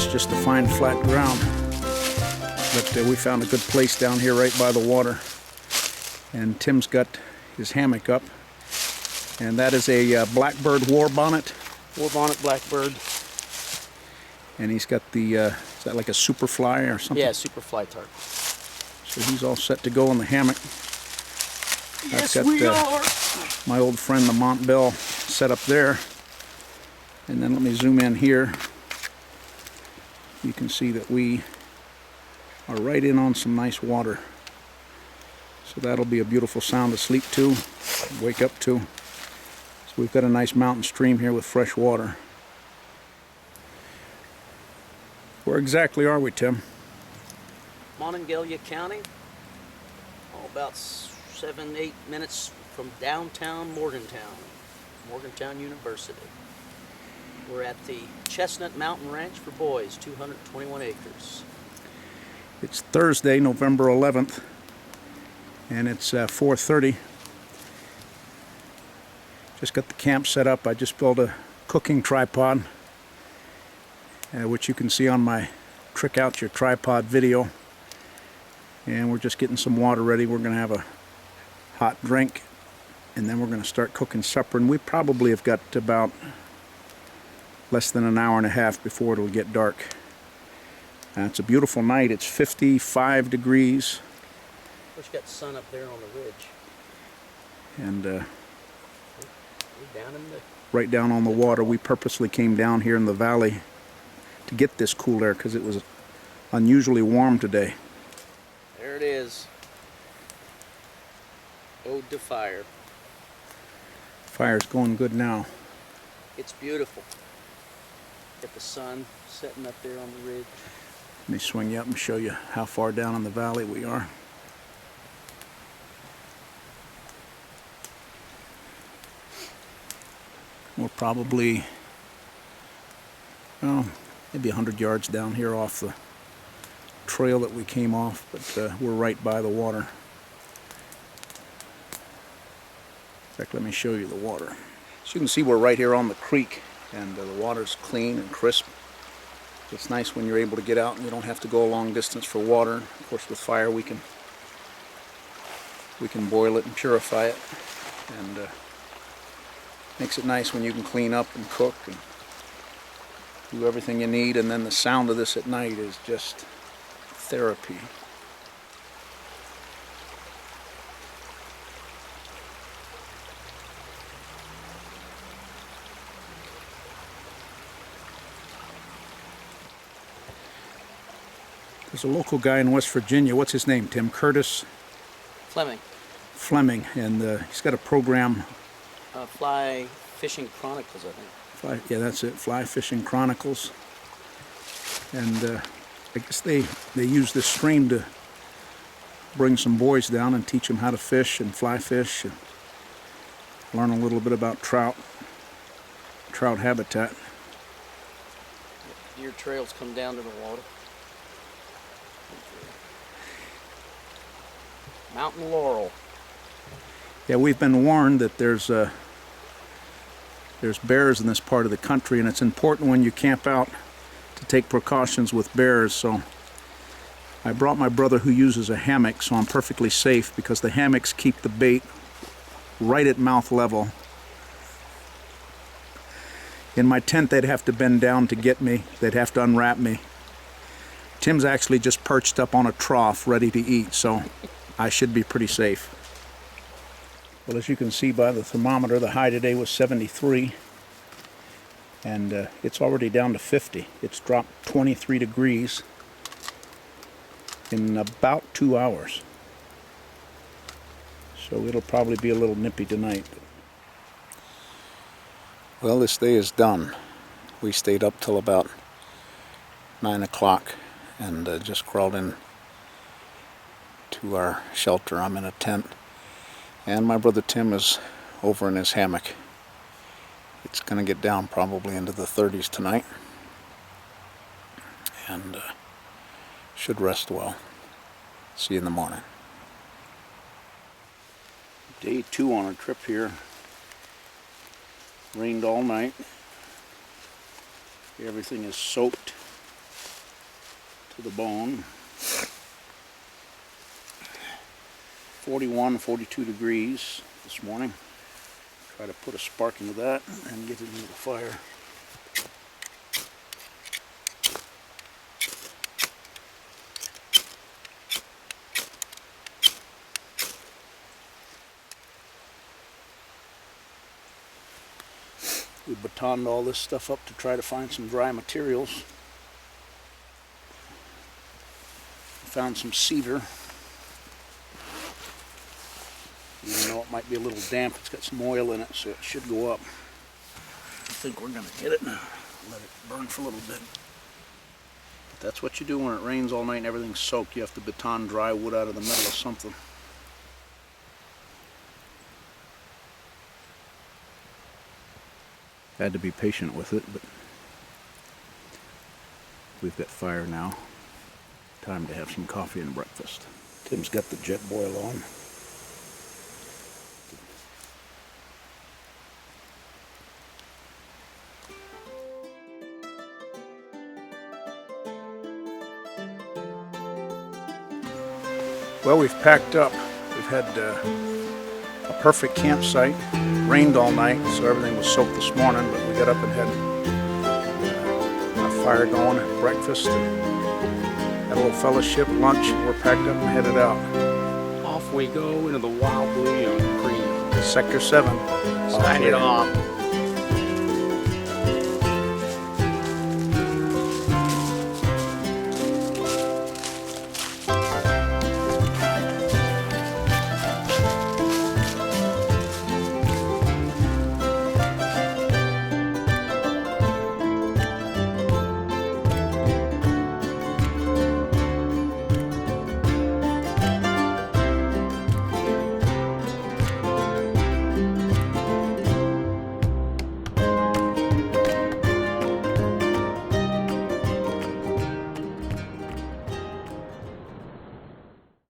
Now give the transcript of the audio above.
best just to find flat ground. But we found a good place down here right by the water. And Tim's got his hammock up. And that is a Blackbird Warbonnet. Warbonnet Blackbird. And he's got the, is that like a Superfly or something? Yeah, Superfly tarp. So he's all set to go in the hammock. Yes, we are! My old friend the MontBell set up there. And then let me zoom in here. You can see that we are right in on some nice water. So that'll be a beautiful sound to sleep to, wake up to. So we've got a nice mountain stream here with fresh water. Where exactly are we, Tim? Monongalia County, about 7-8 minutes from downtown Morgantown University. We're at the Chestnut Mountain Ranch for boys, 221 acres. It's Thursday, November 11th, and it's 4:30. Just got the camp set up. I just built a cooking tripod, which you can see on my Trick Out Your Tripod video. And we're just getting some water ready. We're going to have a hot drink, and then we're going to start cooking supper. And we probably have got about less than an hour and a half before it'll get dark. It's a beautiful night. It's 55 degrees. We got sun up there on the ridge. And we're down in the... right down on the water. We purposely came down here in the valley to get this cool air because it was unusually warm today. There it is. Ode to fire. Fire's going good now. It's beautiful. Got the sun setting up there on the ridge. Let me swing you up and show you how far down in the valley we are. We're probably, well, maybe 100 yards down here off the trail that we came off, but we're right by the water. In fact, let me show you the water. So you can see we're right here on the creek, and the water's clean and crisp. It's nice when you're able to get out and you don't have to go a long distance for water. Of course, with fire we can boil it and purify it, and makes it nice when you can clean up and cook and do everything you need. And then the sound of this at night is just therapy. There's a local guy in West Virginia. What's his name, Tim? Curtis? Fleming. Fleming, and he's got a program. Fly Fishing Chronicles, I think. Yeah, that's it. Fly Fishing Chronicles. And I guess they use this stream to bring some boys down and teach them how to fish and fly fish and learn a little bit about trout habitat. Deer trails come down to the water. Mountain laurel. Yeah, we've been warned that there's bears in this part of the country, and it's important when you camp out to take precautions with bears. So I brought my brother who uses a hammock, so I'm perfectly safe because the hammocks keep the bait right at mouth level. In my tent, they'd have to bend down to get me. They'd have to unwrap me. Tim's actually just perched up on a trough ready to eat, so I should be pretty safe. Well, as you can see by the thermometer, the high today was 73, and it's already down to 50. It's dropped 23 degrees in about 2 hours. So it'll probably be a little nippy tonight. Well, this day is done. We stayed up till about 9 o'clock and just crawled in to our shelter. I'm in a tent, and my brother Tim is over in his hammock. It's going to get down probably into the 30s tonight, and should rest well. See you in the morning. Day 2 on our trip here. Rained all night. Everything is soaked. to the bone. 41, 42 degrees this morning. Try to put a spark into that and get it into the fire. We batoned all this stuff up to try to find some dry materials. Found some cedar. Even though it might be a little damp, it's got some oil in it, so it should go up. I think we're going to hit it and let it burn for a little bit. But that's what you do when it rains all night and everything's soaked. You have to baton dry wood out of the middle of something. Had to be patient with it, but we've got fire now. Time to have some coffee and breakfast. Tim's got the jet boil on. Well, we've packed up. We've had a perfect campsite. Rained all night, so everything was soaked this morning, but we got up and had a fire going, had breakfast, and had a little fellowship, lunch, and we're packed up and headed out. Off we go into the wild blue young green. Sector 7. Sign it off.